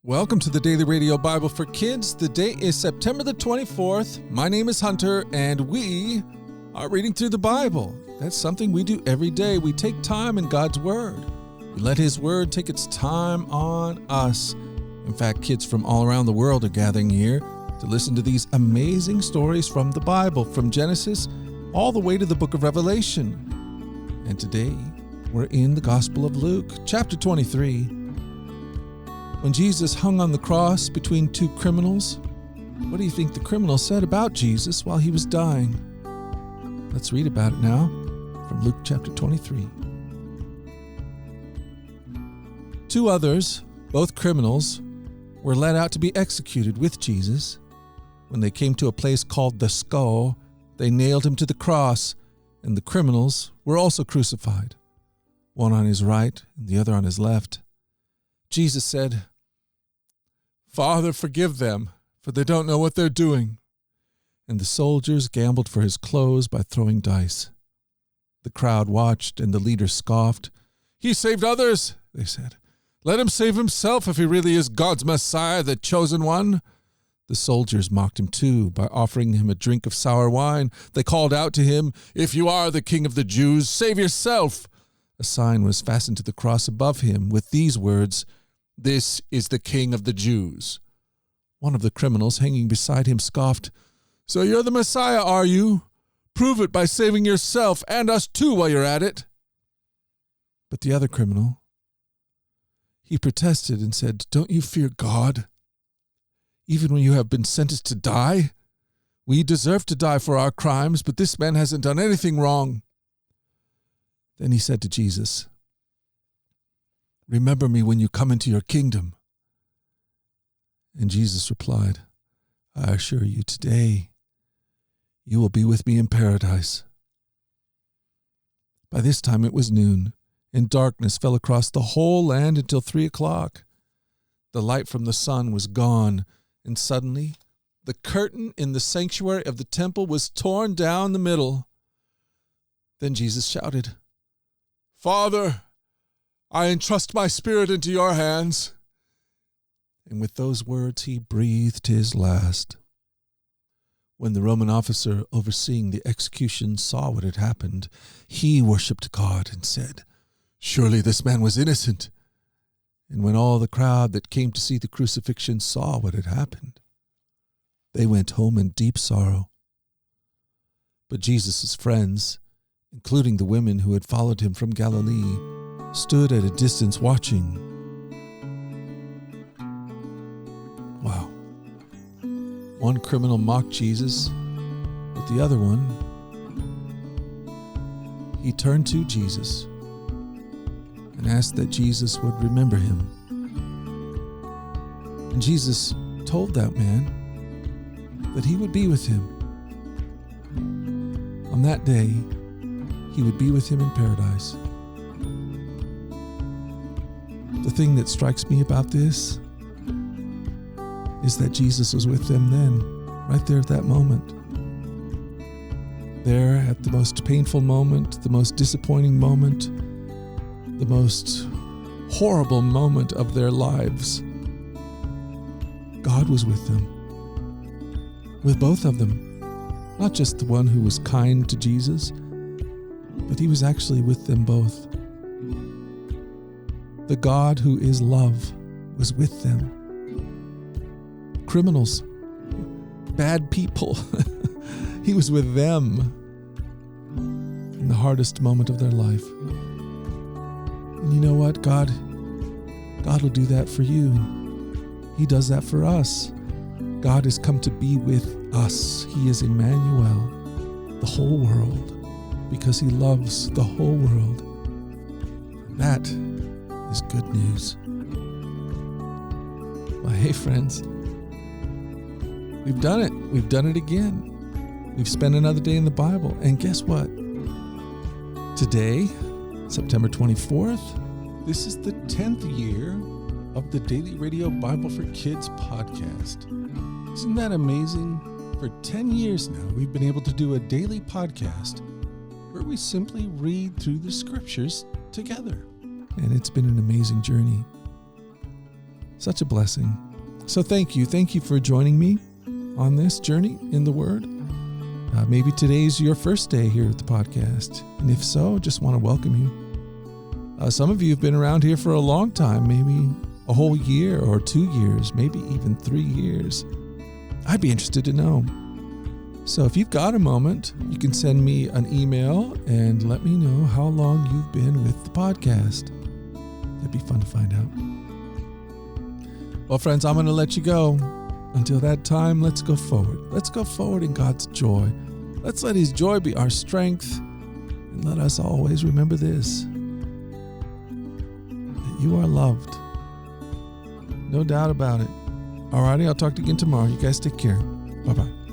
Welcome to the Daily Radio Bible for Kids. The day is September the 24th. My name is Hunter, and we are reading through the Bible. That's something we do every day. We take time in God's Word. We let His Word take its time on us. In fact, kids from all around the world are gathering here to listen to these amazing stories from the Bible, from Genesis all the way to the book of Revelation. And today, we're in the Gospel of Luke, chapter 23. When Jesus hung on the cross between two criminals, what do you think the criminal said about Jesus while he was dying? Let's read about it now from Luke chapter 23. Two others, both criminals, were led out to be executed with Jesus. When they came to a place called the Skull, they nailed him to the cross, and the criminals were also crucified, one on his right and the other on his left. Jesus said, "Father, forgive them, for they don't know what they're doing." And the soldiers gambled for his clothes by throwing dice. The crowd watched, and the leaders scoffed. "He saved others," they said. "Let him save himself if he really is God's Messiah, the chosen one." The soldiers mocked him too by offering him a drink of sour wine. They called out to him, "If you are the King of the Jews, save yourself." A sign was fastened to the cross above him with these words, "This is the King of the Jews." One of the criminals hanging beside him scoffed, "So you're the Messiah, are you? Prove it by saving yourself and us too while you're at it." But the other criminal, he protested and said, "Don't you fear God? Even when you have been sentenced to die? We deserve to die for our crimes, but this man hasn't done anything wrong." Then he said to Jesus, "Remember me when you come into your kingdom." And Jesus replied, "I assure you, today you will be with me in paradise." By this time it was noon, and darkness fell across the whole land until 3:00. The light from the sun was gone, and suddenly the curtain in the sanctuary of the temple was torn down the middle. Then Jesus shouted, "Father, I entrust my spirit into your hands." And with those words, he breathed his last. When the Roman officer overseeing the execution saw what had happened, he worshipped God and said, "Surely this man was innocent." And when all the crowd that came to see the crucifixion saw what had happened, they went home in deep sorrow. But Jesus' friends, including the women who had followed him from Galilee, stood at a distance watching. Wow. One criminal mocked Jesus, but the other one, he turned to Jesus and asked that Jesus would remember him. And Jesus told that man that he would be with him. On that day, he would be with him in paradise. The thing that strikes me about this is that Jesus was with them then, right there at that moment. There at the most painful moment, the most disappointing moment, the most horrible moment of their lives. God was with them. With both of them. Not just the one who was kind to Jesus, but he was actually with them both. The God who is love was with them. Criminals, bad people, he was with them in the hardest moment of their life. And you know what? God will do that for you. He does that for us. God has come to be with us. He is Emmanuel, the whole world, because he loves the whole world. That is good news. Well, hey friends, we've done it. We've done it again. We've spent another day in the Bible. And guess what? Today, September 24th, this is the 10th year of the Daily Radio Bible for Kids podcast. Isn't that amazing? For 10 years now, we've been able to do a daily podcast where we simply read through the scriptures together. And it's been an amazing journey. Such a blessing. So thank you. Thank you for joining me on this journey in the Word. Maybe today's your first day here at the podcast. And if so, just want to welcome you. Some of you have been around here for a long time, maybe a whole year or 2 years, maybe even 3 years. I'd be interested to know. So if you've got a moment, you can send me an email and let me know how long you've been with the podcast. That'd be fun to find out. Well, friends, I'm going to let you go. Until that time, let's go forward. Let's go forward in God's joy. Let's let His joy be our strength. And let us always remember this, that you are loved. No doubt about it. Alrighty, I'll talk to you again tomorrow. You guys take care. Bye-bye.